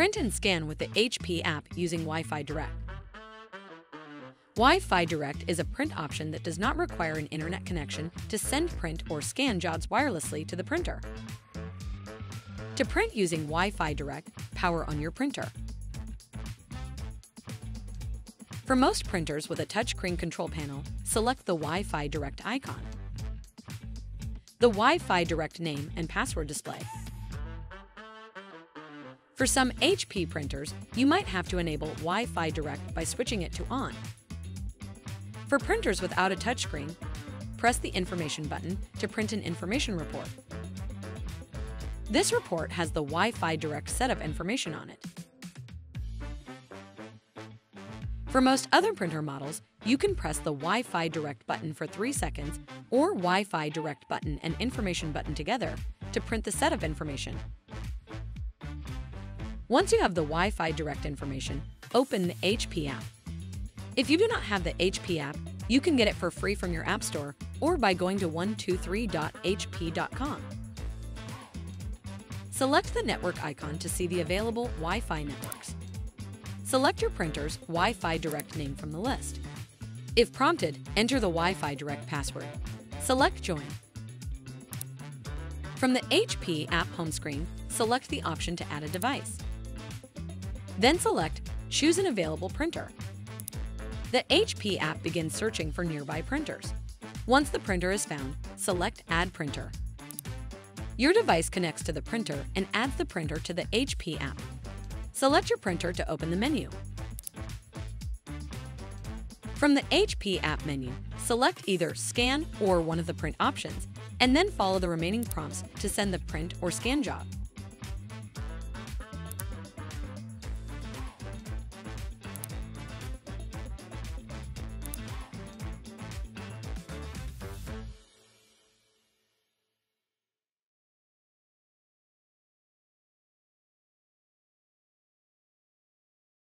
Print and scan with the HP app using Wi-Fi Direct. Wi-Fi Direct is a print option that does not require an internet connection to send print or scan jobs wirelessly to the printer. To print using Wi-Fi Direct, power on your printer. For most printers with a touchscreen control panel, select the Wi-Fi Direct icon. The Wi-Fi Direct name and password display. For some HP printers, you might have to enable Wi-Fi Direct by switching it to on. For printers without a touchscreen, press the Information button to print an information report. This report has the Wi-Fi Direct setup information on it. For most other printer models, you can press the Wi-Fi Direct button for 3 seconds or Wi-Fi Direct button and Information button together to print the setup information. Once you have the Wi-Fi Direct information, open the HP app. If you do not have the HP app, you can get it for free from your App Store or by going to 123.hp.com. Select the network icon to see the available Wi-Fi networks. Select your printer's Wi-Fi Direct name from the list. If prompted, enter the Wi-Fi Direct password. Select Join. From the HP app home screen, select the option to add a device. Then select Choose an available printer. The HP app begins searching for nearby printers. Once the printer is found, select Add Printer. Your device connects to the printer and adds the printer to the HP app. Select your printer to open the menu. From the HP app menu, select either Scan or one of the print options, and then follow the remaining prompts to send the print or scan job.